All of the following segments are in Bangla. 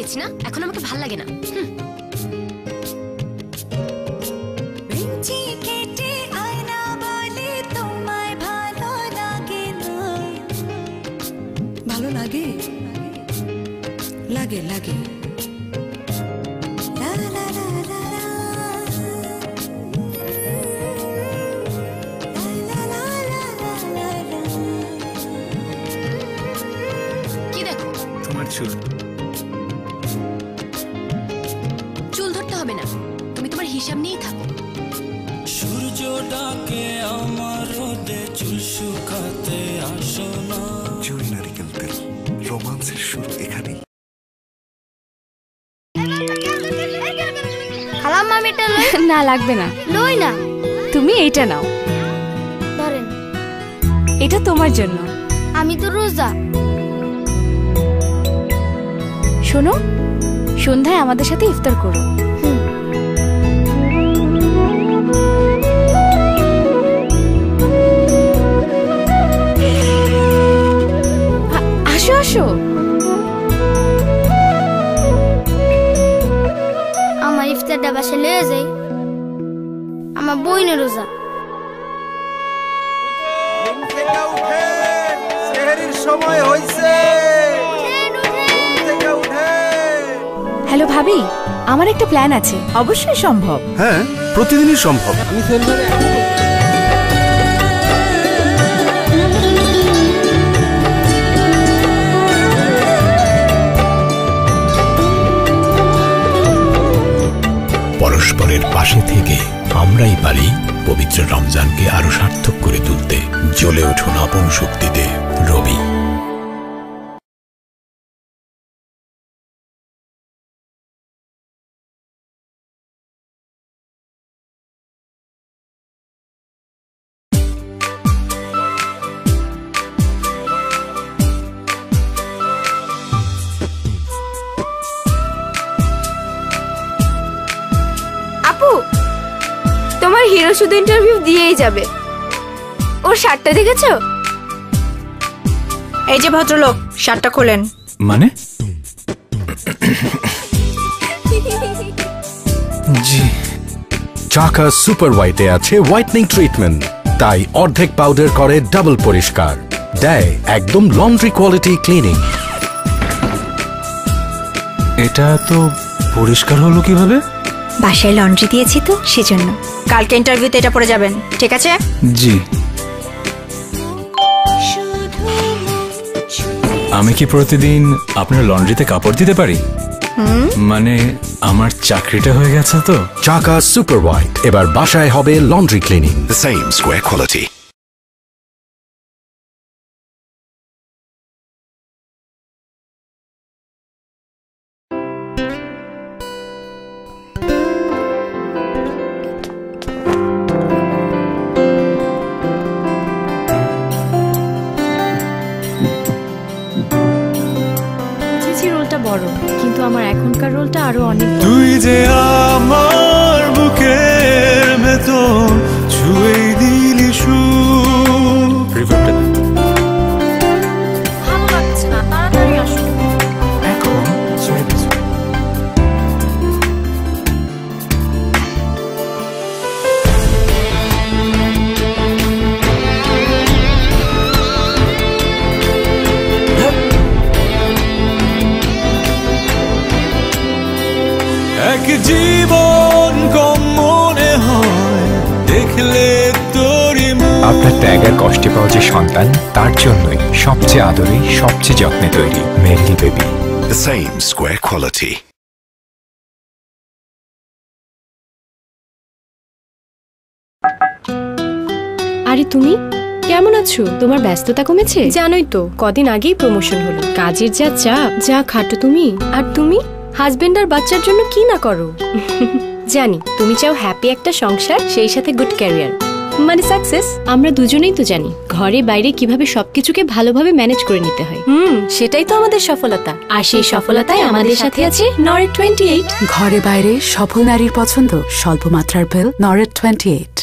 গেছি না, এখন আমাকে ভাল লাগে না। ভালো লাগে লাগে লাগে কি দেখো? তোমার চুল। চুল ধরতে হবে না, তুমি তোমার হিসাব নিয়েই থাকো। সূর্যটাকে আমার রোদে চুল শুকাতে আসো না। জুই নারিকেল তেল, রোমান্সের শুরু এখানেই। খালাম মামি এটা লই। না লাগবে না, লই না। তুমি এইটা নাও। ধরেন, এটা তোমার জন্য। আমি তো রোজা। শোনো, সন্ধ্যায় আমাদের সাথে ইফতার করো। আসো আসো। আমার ইফতারটা বাসে লয়ে যাই, আমার বইনের রোজা। সময় হইছে। হ্যালো ভাবি, আমার একটা প্ল্যান আছে। অবশ্যই সম্ভব। হ্যাঁ, প্রতিদিনই সম্ভব। পরস্পরের পাশে থেকে আমরাই পারি পবিত্র রমজানকে আরো সার্থক করে তুলতে। জ্বলে উঠুন আপন শক্তিতে। রবি। আপু, তোমার হিরো শুধু ইন্টারভিউ দিয়েই যাবে। ওর শার্টটা দেখেছো? এই যে ভদ্রলোক, শার্টটা খোলেন। মানে? জি। চাকা সুপার হোয়াইটে আছে হোয়াইটনিং ট্রিটমেন্ট, তাই অর্ধেক পাউডার করে ডাবল পরিষ্কার, দেয় একদম লন্ড্রি কোয়ালিটি ক্লিনিং। এটা তো পরিষ্কার হলো কিভাবে? বাসায় লন্ড্রি দিয়েছি তো, সেজন্য। কালকে ইন্টারভিউতে এটা পরে যাবেন, ঠিক আছে? জি। আমি কি প্রতিদিন আপনার লন্ড্রিতে কাপড় দিতে পারি? মানে আমার চাকরিটা হয়ে গেছে তো। চাকা সুপার হোয়াইট এবার বাসায় হবে laundry cleaning. The same square quality. রোলটা বড়, কিন্তু আমার এখনকার রোলটা আরো অনেক বড়। তুই যে আমার বুকের ভেতর ছুঁয়ে দিলি সুখ। ভালো লাগছে না, তাড়াতাড়ি আসো। এখন এক জীবন কম মনে হয় দেখলে তোরই মুখ। আপনার ত্যাগ আর কষ্টে পাওয়া যে সন্তান, তার জন্যই সবচেয়ে আদরে, সবচেয়ে যত্নে তৈরি merrily baby. The same square quality. আরে তুমি কেমন আছো? তোমার ব্যস্ততা কমেছে? জানোই তো, কদিন আগেই প্রমোশন হলো। কাজের যা চাপ, যা খাটো তুমি। আর তুমি হাজবেন্ড আর বাচ্চার জন্য কি না করো। জানি তুমি চাও হ্যাপি একটা সংসার, সেই সাথে গুড ক্যারিয়ার, মানে সাকসেস। আমরা দুজনেই তো জানি ঘরে বাইরে কিভাবে সবকিছুকে ভালোভাবে ম্যানেজ করে নিতে হয়। সেটাই তো আমাদের সফলতা। আর সেই সফলতায় আমাদের সাথে আছে নরেট 28। ঘরে বাইরে সফল নারীর পছন্দ, স্বল্প মাত্রার পিল নরেট 28।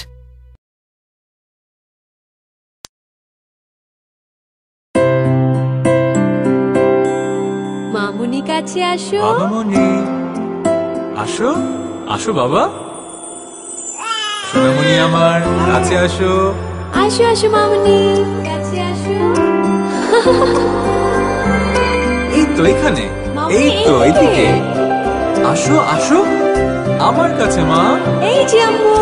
মামুনি কাছে আসো। বাবা মনি, আসো আসো বাবা। সোনামণি আমার, কাছে আসো। আসো আসো মামনি, কাছে আসো। এই তো এখানে, এই তো এইদিকে। আসো আসো আমার কাছে মা। এই যে আম্মু।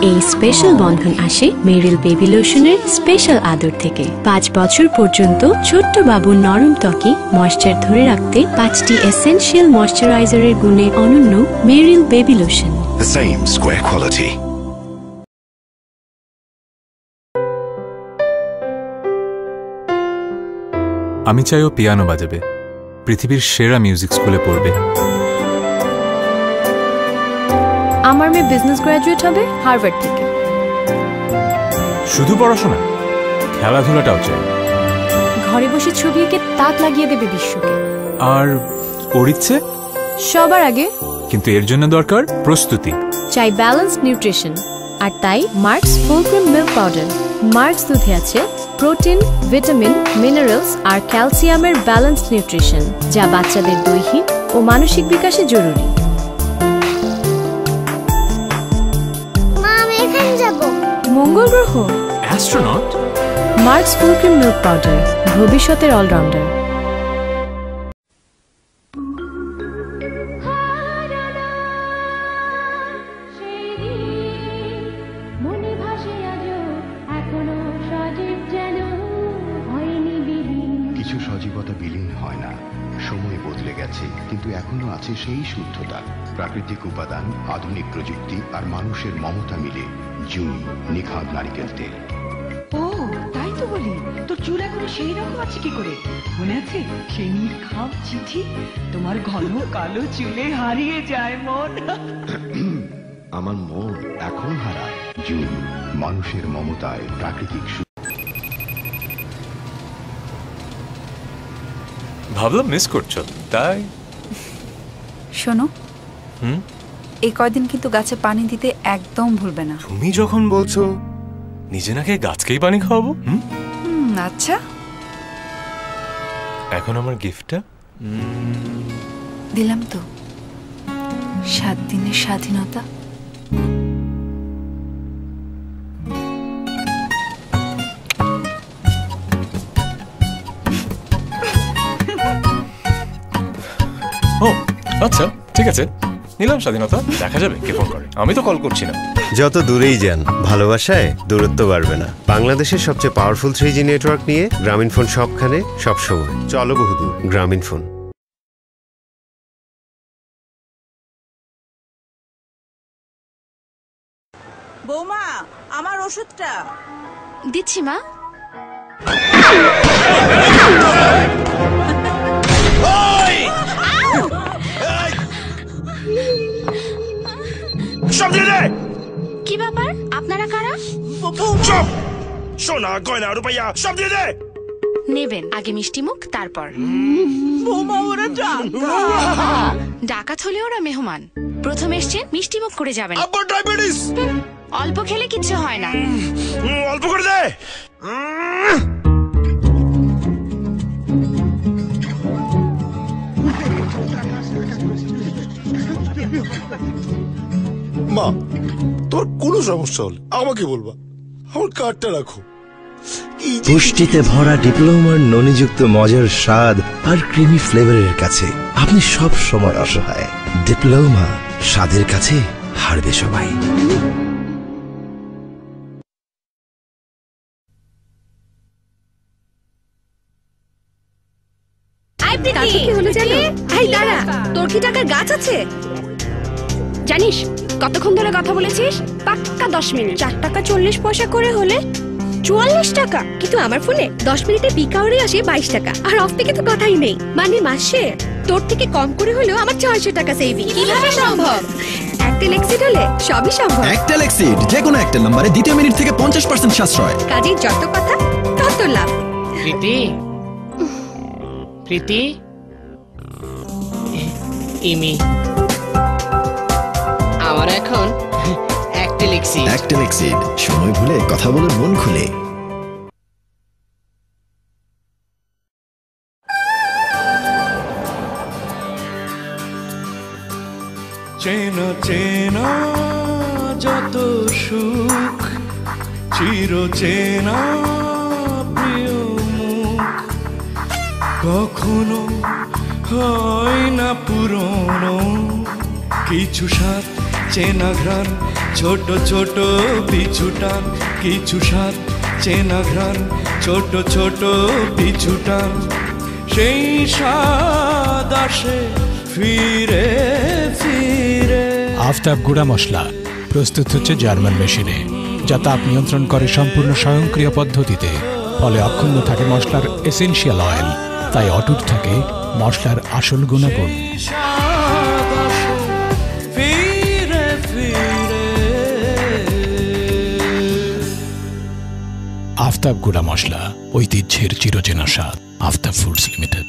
এই স্পেশাল বন্ধন আসে মেরিল বেবি লোশনের স্পেশাল আদর থেকে। 5 বছর পর্যন্ত ছোট্ট বাবুর নরম ত্বকে ময়েশ্চার ধরে রাখতে 5টি এসেনশিয়াল ময়েশ্চারাইজারের গুণে অনন্য Meril baby lotion. The same square quality. আমি চাই ও পিয়ানো বাজাবে, পৃথিবীর সেরা মিউজিক স্কুলে পড়বে। আমার মেয়ে বিজনেস গ্রাজুয়েট হবে হার্ভার্ড থেকে। শুধু পড়াশোনা, খেলাধুলাটাও চাই। ঘরে বসে ছবি এঁকে তাক লাগিয়ে দেবে বিশ্বকে। আর ওর ইচ্ছে সবার আগে, কিন্তু এর জন্য দরকার প্রস্তুতি। চাই ব্যালেন্সড নিউট্রিশন, আর তাই marks full cream milk powder. Marks দুধে আছে প্রোটিন, ভিটামিন, মিনারেলস আর ক্যালসিয়ামের ব্যালেন্সড নিউট্রিশন, যা বাচ্চাদের দৈহিক ও মানসিক বিকাশে জরুরি। মঙ্গল গ্রহ, astronaut. Marks full cream milk powder, ভবিষ্যতের অলরাউন্ডার। কিছু সজীবতা বিলীন হয় না, সময় বদলে গেছে, কিন্তু এখনো আছে সেই শুদ্ধতা। প্রাকৃতিক উপাদান, আধুনিক প্রযুক্তি আর মানুষের মমতা মিলে জুনি নিখাদ নারিকেল তেল। ও তাই তো বলি, তোর চুল এখনো সেই রকম আছে কি করে? মনে আছে সেই নির্ঘাত চিঠি? তোমার ঘন কালো চুলে হারিয়ে যায় মন। আমার মন এখন হারায়। জুনি, মানুষের মমতায় প্রাকৃতিক। ভাবলাম মিস করছো তাই। শোনো, এই কয়দিন কিন্তু গাছে পানি দিতে একদম ভুলবে না। তুমি যখন বলছো, নিজে নাকি গাছকেই পানি খাওয়াবো। আচ্ছা, এখন আমার গিফটটা দিলাম তো, 7 দিনের স্বাধীনতা। ও আচ্ছা, ঠিক আছে, নিলাম স্বাধীনতা। দেখা যাবে কে ফোন করে, আমি তো কল করছি না। যত দূরেই যান, ভালোবাসায় দূরত্ব বাড়বে না। বাংলাদেশের সবচেয়ে পাওয়ারফুল 3G নেটওয়ার্ক নিয়ে গ্রামীণ ফোন সবখানে সবসময়। চলো বহুদূর, গ্রামীণ ফোন। বৌমা, আমার ওষুধটা দিচ্ছি মা। কি ব্যাপার, আপনারা কারা? সোনা গয়না রূপাইয়া সব দিয়ে দে। নেবেন আগে মিষ্টি মুখ, তারপর। বৌমা ওরা ডাকাত হলে ওরা মেহমান। প্রথম এসছেন, মিষ্টি মুখ করে যাবেন। অল্প খেলে কিচ্ছু হয় না। অল্প করে দে। মা, তোর কোনো সমস্যা হলে আমাকে বলবা, আমার কার্ডটা রাখো। পুষ্টিতে ভরা ডিপ্লোমার ননিযুক্ত মজার স্বাদ আর ক্রিমি ফ্লেভারের কাছে আপনি সব সময় অসহায়। ডিপ্লোমা, স্বাদের কাছে হারবে সবাই। তোর কি টাকার গাছ আছে? জানিস কতক্ষণ ধরে কথা বলেছিস? পাক্কা 10 মিনিট। 4 টাকা 40 পয়সা করে হলে 44 টাকা। কিন্তু আমার ফোনে 10 মিনিটে পিক আওয়ারে আসে 22 টাকা, আর অফ থেকে তো কথাই নেই। মানে মাসে তোর থেকে কম করে হলেও আমার 600 টাকা সেভিং। কিভাবে সম্ভব? একটেল এক্সিড হলে সবই সম্ভব। একটেল এক্সিড, যে কোনো একটা নম্বরে দ্বিতীয় মিনিট থেকে 50% সাশ্রয়। কাজের যত কথা তত লাভ। প্রীতি, প্রীতি, ইমি, আমার এখন একটেল এক্সিড। একটেল এক্সিড, সময় ভুলে কথা বলে মন খুলে। চেনা চেনা যত সুখ, চির চেনা প্রিয় মুখ, কখনো হয় না পুরনো কিছু স্বাদ, চেনা ঘ্রাণ, ছোট ছোট পিছু টান, কিছু স্বাদ, চেনা ঘ্রাণ, ছোট ছোট পিছু টান, সেই স্বাদ আসে ফিরে ফিরে। আফতাব গুঁড়া মশলা প্রস্তুত হচ্ছে জার্মান মেশিনে, যা তাপ নিয়ন্ত্রণ করে সম্পূর্ণ স্বয়ংক্রিয় পদ্ধতিতে। ফলে অক্ষুণ্ণ থাকে মশলার এসেনশিয়াল অয়েল, তাই অটুট থাকে মশলার আসল গুণাগুণ। আফতাব গুঁড়া মশলা, ঐতিহ্যের চিরচেনা স্বাদ। Aftab foods limited.